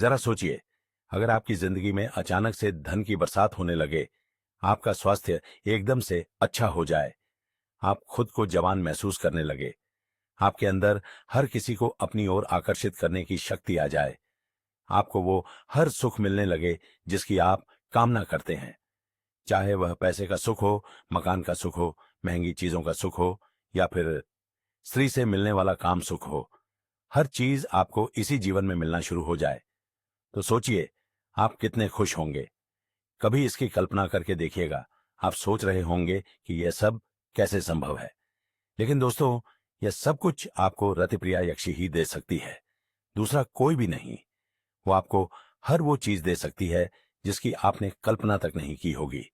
जरा सोचिए, अगर आपकी जिंदगी में अचानक से धन की बरसात होने लगे, आपका स्वास्थ्य एकदम से अच्छा हो जाए, आप खुद को जवान महसूस करने लगे, आपके अंदर हर किसी को अपनी ओर आकर्षित करने की शक्ति आ जाए, आपको वो हर सुख मिलने लगे जिसकी आप कामना करते हैं, चाहे वह पैसे का सुख हो, मकान का सुख हो, महंगी चीजों का सुख हो, या फिर स्त्री से मिलने वाला काम सुख हो, हर चीज आपको इसी जीवन में मिलना शुरू हो जाए, तो सोचिए आप कितने खुश होंगे। कभी इसकी कल्पना करके देखिएगा। आप सोच रहे होंगे कि यह सब कैसे संभव है, लेकिन दोस्तों, यह सब कुछ आपको रतिप्रिया यक्षी ही दे सकती है, दूसरा कोई भी नहीं। वो आपको हर वो चीज दे सकती है जिसकी आपने कल्पना तक नहीं की होगी।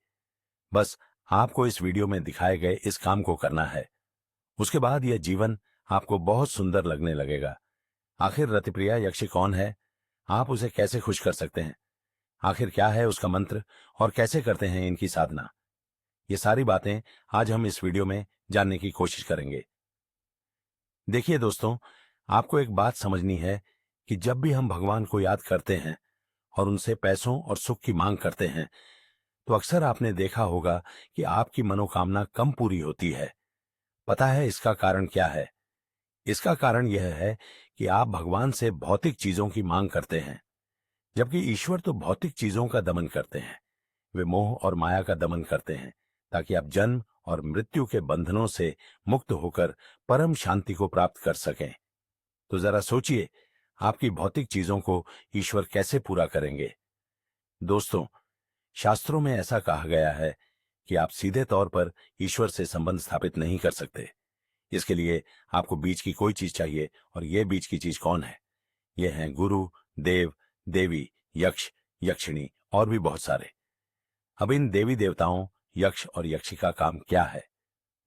बस आपको इस वीडियो में दिखाए गए इस काम को करना है, उसके बाद यह जीवन आपको बहुत सुंदर लगने लगेगा। आखिर रतिप्रिया यक्षी कौन है, आप उसे कैसे खुश कर सकते हैं, आखिर क्या है उसका मंत्र और कैसे करते हैं इनकी साधना, ये सारी बातें आज हम इस वीडियो में जानने की कोशिश करेंगे। देखिए दोस्तों, आपको एक बात समझनी है कि जब भी हम भगवान को याद करते हैं और उनसे पैसों और सुख की मांग करते हैं, तो अक्सर आपने देखा होगा कि आपकी मनोकामना कम पूरी होती है। पता है इसका कारण क्या है? इसका कारण यह है कि आप भगवान से भौतिक चीजों की मांग करते हैं, जबकि ईश्वर तो भौतिक चीजों का दमन करते हैं। वे मोह और माया का दमन करते हैं ताकि आप जन्म और मृत्यु के बंधनों से मुक्त होकर परम शांति को प्राप्त कर सकें। तो जरा सोचिए, आपकी भौतिक चीजों को ईश्वर कैसे पूरा करेंगे। दोस्तों, शास्त्रों में ऐसा कहा गया है कि आप सीधे तौर पर ईश्वर से संबंध स्थापित नहीं कर सकते। इसके लिए आपको बीच की कोई चीज चाहिए, और यह बीच की चीज कौन है? ये हैं गुरु, देव, देवी, यक्ष, यक्षिणी और भी बहुत सारे। अब इन देवी देवताओं, यक्ष और यक्षी का काम क्या है?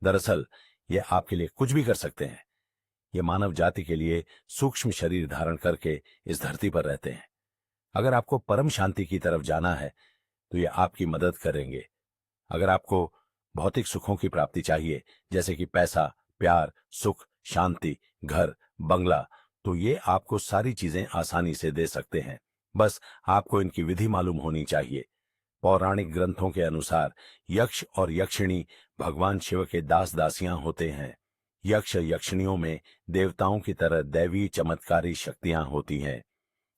दरअसल ये आपके लिए कुछ भी कर सकते हैं। ये मानव जाति के लिए सूक्ष्म शरीर धारण करके इस धरती पर रहते हैं। अगर आपको परम शांति की तरफ जाना है तो ये आपकी मदद करेंगे। अगर आपको भौतिक सुखों की प्राप्ति चाहिए, जैसे कि पैसा, प्यार, सुख, शांति, घर, बंगला, तो ये आपको सारी चीजें आसानी से दे सकते हैं। बस आपको इनकी विधि मालूम होनी चाहिए। पौराणिक ग्रंथों के अनुसार यक्ष और यक्षिणी भगवान शिव के दास दासियां होते हैं। यक्ष यक्षिणियों में देवताओं की तरह दैवी चमत्कारी शक्तियां होती हैं।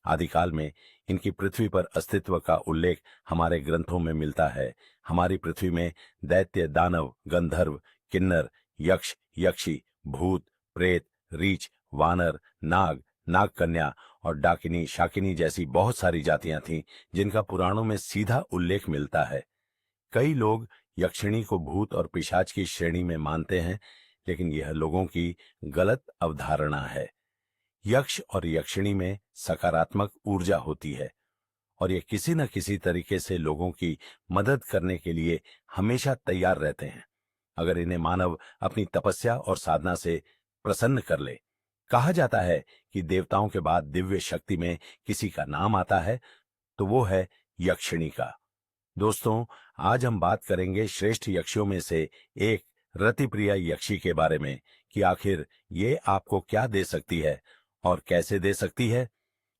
आदिकाल में इनकी पृथ्वी पर अस्तित्व का उल्लेख हमारे ग्रंथों में मिलता है। हमारी पृथ्वी में दैत्य, दानव, गंधर्व, किन्नर, यक्ष, यक्षी, भूत, प्रेत, रीछ, वानर, नाग, नागकन्या और डाकिनी, शाकिनी जैसी बहुत सारी जातियां थीं, जिनका पुराणों में सीधा उल्लेख मिलता है। कई लोग यक्षिणी को भूत और पिशाच की श्रेणी में मानते हैं, लेकिन यह लोगों की गलत अवधारणा है। यक्ष और यक्षिणी में सकारात्मक ऊर्जा होती है और ये किसी न किसी तरीके से लोगों की मदद करने के लिए हमेशा तैयार रहते हैं, अगर इन्हें मानव अपनी तपस्या और साधना से प्रसन्न कर ले। कहा जाता है कि देवताओं के बाद दिव्य शक्ति में किसी का नाम आता है तो वो है यक्षिणी का। दोस्तों, आज हम बात करेंगे श्रेष्ठ यक्षियों में से एक रतिप्रिया यक्षी के बारे में, कि आखिर ये आपको क्या दे सकती है और कैसे दे सकती है।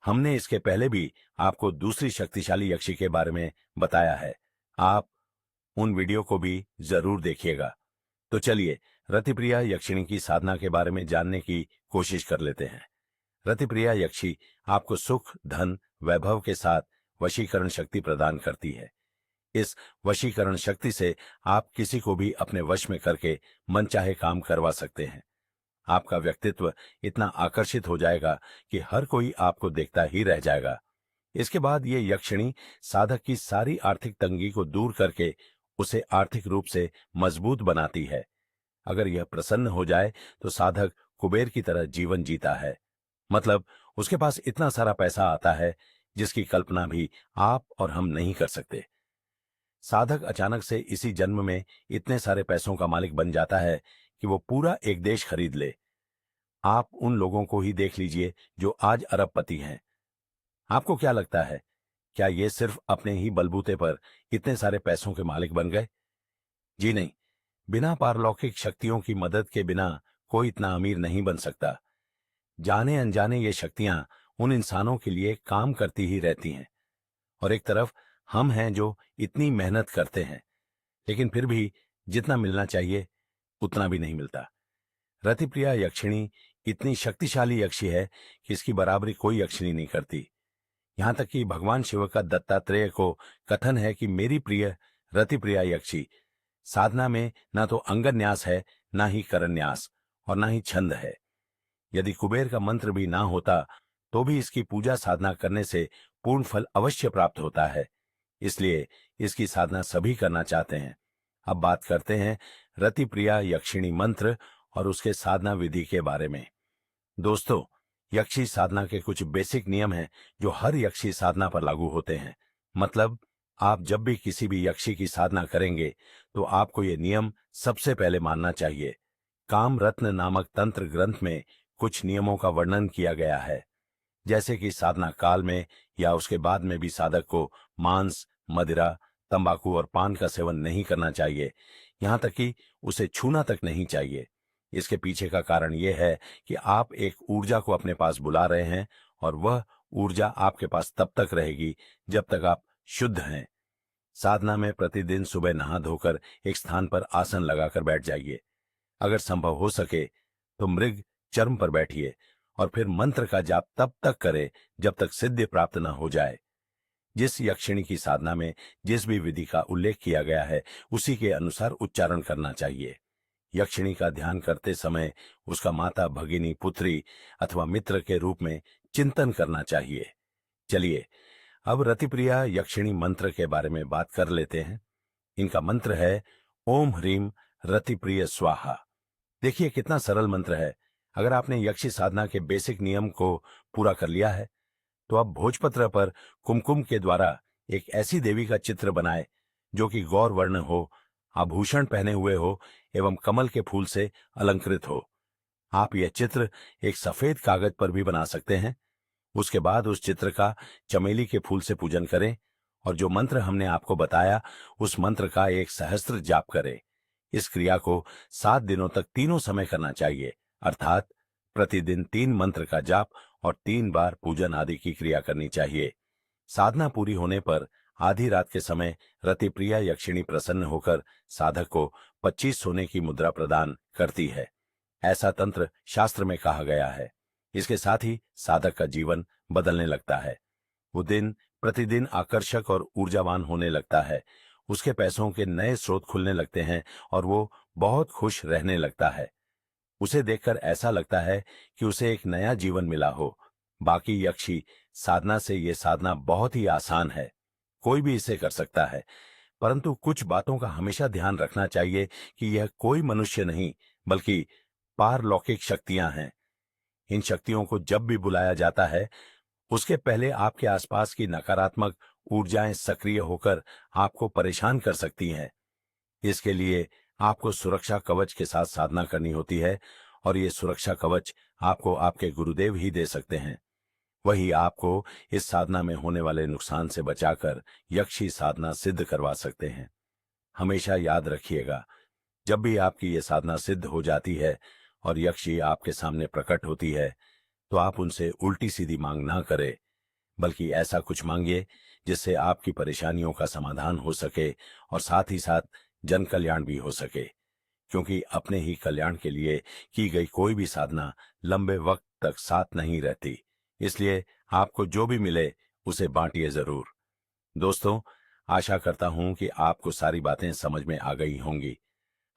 हमने इसके पहले भी आपको दूसरी शक्तिशाली यक्षी के बारे में बताया है, आप उन वीडियो को भी जरूर देखिएगा। तो चलिए रतिप्रिया यक्षिणी की साधना के बारे में जानने की कोशिश कर लेते हैं। रतिप्रिया यक्षी आपको सुख, धन, वैभव के साथ वशीकरण शक्ति प्रदान करती है। इस वशीकरण शक्ति से आप किसी को भी अपने वश में करके मनचाहे काम करवा सकते हैं। आपका व्यक्तित्व इतना आकर्षित हो जाएगा कि हर कोई आपको देखता ही रह जाएगा। इसके बाद ये यक्षिणी साधक की सारी आर्थिक तंगी को दूर करके उसे आर्थिक रूप से मजबूत बनाती है। अगर यह प्रसन्न हो जाए तो साधक कुबेर की तरह जीवन जीता है। मतलब उसके पास इतना सारा पैसा आता है जिसकी कल्पना भी आप और हम नहीं कर सकते। साधक अचानक से इसी जन्म में इतने सारे पैसों का मालिक बन जाता है कि वो पूरा एक देश खरीद ले। आप उन लोगों को ही देख लीजिए जो आज अरबपति हैं। आपको क्या लगता है, क्या ये सिर्फ अपने ही बलबूते पर इतने सारे पैसों के मालिक बन गए? जी नहीं, बिना पारलौकिक शक्तियों की मदद के बिना कोई इतना अमीर नहीं बन सकता। जाने अनजाने ये शक्तियां उन इंसानों के लिए काम करती ही रहती हैं, और एक तरफ हम हैं जो इतनी मेहनत करते हैं, लेकिन फिर भी जितना मिलना चाहिए उतना भी नहीं मिलता। रतिप्रिया यक्षिणी इतनी शक्तिशाली यक्षी है कि इसकी बराबरी कोई यक्षिणी नहीं करती। यहां तक कि भगवान शिव का दत्तात्रेय को कथन है कि मेरी प्रिय रतिप्रिया यक्षी साधना में ना तो अंगन्यास है, ना ही करन्यास, और ना ही छंद है। यदि कुबेर का मंत्र भी ना होता तो भी इसकी पूजा साधना करने से पूर्ण फल अवश्य प्राप्त होता है। इसलिए इसकी साधना सभी करना चाहते हैं। अब बात करते हैं रतिप्रिया यक्षिणी मंत्र और उसके साधना विधि के बारे में। दोस्तों, यक्षी साधना के कुछ बेसिक नियम हैं जो हर यक्षी साधना पर लागू होते हैं। मतलब आप जब भी किसी भी यक्षी की साधना करेंगे तो आपको ये नियम सबसे पहले मानना चाहिए। काम रत्न नामक तंत्र ग्रंथ में कुछ नियमों का वर्णन किया गया है, जैसे कि साधना काल में या उसके बाद में भी साधक को मांस, मदिरा, तंबाकू और पान का सेवन नहीं करना चाहिए, यहां तक कि उसे छूना तक नहीं चाहिए। इसके पीछे का कारण यह है कि आप एक ऊर्जा को अपने पास बुला रहे हैं, और वह ऊर्जा आपके पास तब तक रहेगी जब तक आप शुद्ध हैं। साधना में प्रतिदिन सुबह नहा धोकर एक स्थान पर आसन लगाकर बैठ जाइए। अगर संभव हो सके तो मृग चर्म पर बैठिए और फिर मंत्र का जाप तब तक करें जब तक सिद्धि प्राप्त न हो जाए। जिस यक्षिणी की साधना में जिस भी विधि का उल्लेख किया गया है उसी के अनुसार उच्चारण करना चाहिए। यक्षिणी का ध्यान करते समय उसका माता, भगिनी, पुत्री अथवा मित्र के रूप में चिंतन करना चाहिए। चलिए अब रतिप्रिया यक्षिणी मंत्र के बारे में बात कर लेते हैं। इनका मंत्र है ओम ह्रीम रतिप्रिय स्वाहा। देखिए कितना सरल मंत्र है। अगर आपने यक्षी साधना के बेसिक नियम को पूरा कर लिया है तो अब भोजपत्र पर कुमकुम के द्वारा एक ऐसी देवी का चित्र बनाए जो कि गौर वर्ण हो, आभूषण पहने हुए हो एवं कमल के फूल से अलंकृत हो। आप यह चित्र एक सफेद कागज पर भी बना सकते हैं। उसके बाद उस चित्र का चमेली के फूल से पूजन करें और जो मंत्र हमने आपको बताया उस मंत्र का एक सहस्त्र जाप करें। इस क्रिया को 7 दिनों तक तीनों समय करना चाहिए, अर्थात प्रतिदिन 3 मंत्र का जाप और 3 बार पूजन आदि की क्रिया करनी चाहिए। साधना पूरी होने पर आधी रात के समय रतिप्रिया यक्षिणी प्रसन्न होकर साधक को 25 सोने की मुद्रा प्रदान करती है। ऐसा तंत्र शास्त्र में कहा गया है। इसके साथ ही साधक का जीवन बदलने लगता है। वो दिन प्रतिदिन आकर्षक और ऊर्जावान होने लगता है। उसके पैसों के नए स्रोत खुलने लगते हैं और वो बहुत खुश रहने लगता है। उसे देखकर ऐसा लगता है कि उसे एक नया जीवन मिला हो। बाकी यक्षी साधना से ये साधना बहुत ही आसान है, कोई भी इसे कर सकता है, परंतु कुछ बातों का हमेशा ध्यान रखना चाहिए कि यह कोई मनुष्य नहीं बल्कि पारलौकिक शक्तियां हैं। इन शक्तियों को जब भी बुलाया जाता है उसके पहले आपके आसपास की नकारात्मक ऊर्जाएं सक्रिय होकर आपको परेशान कर सकती हैं। इसके लिए आपको सुरक्षा कवच के साथ साधना करनी होती है, और ये सुरक्षा कवच आपको आपके गुरुदेव ही दे सकते हैं। वही आपको इस साधना में होने वाले नुकसान से बचाकर यक्षी साधना सिद्ध करवा सकते हैं। हमेशा याद रखिएगा, जब भी आपकी ये साधना सिद्ध हो जाती है और यक्षी आपके सामने प्रकट होती है तो आप उनसे उल्टी सीधी मांग ना करें, बल्कि ऐसा कुछ मांगिए जिससे आपकी परेशानियों का समाधान हो सके और साथ ही साथ जन कल्याण भी हो सके। क्योंकि अपने ही कल्याण के लिए की गई कोई भी साधना लंबे वक्त तक साथ नहीं रहती। इसलिए आपको जो भी मिले उसे बांटिए जरूर। दोस्तों, आशा करता हूं कि आपको सारी बातें समझ में आ गई होंगी।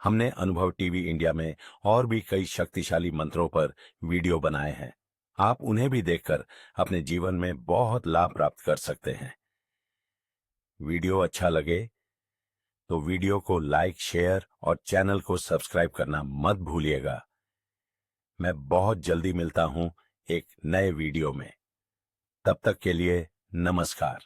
हमने अनुभव टीवी इंडिया में और भी कई शक्तिशाली मंत्रों पर वीडियो बनाए हैं। आप उन्हें भी देखकर अपने जीवन में बहुत लाभ प्राप्त कर सकते हैं। वीडियो अच्छा लगे तो वीडियो को लाइक, शेयर और चैनल को सब्सक्राइब करना मत भूलिएगा। मैं बहुत जल्दी मिलता हूं एक नए वीडियो में। तब तक के लिए नमस्कार।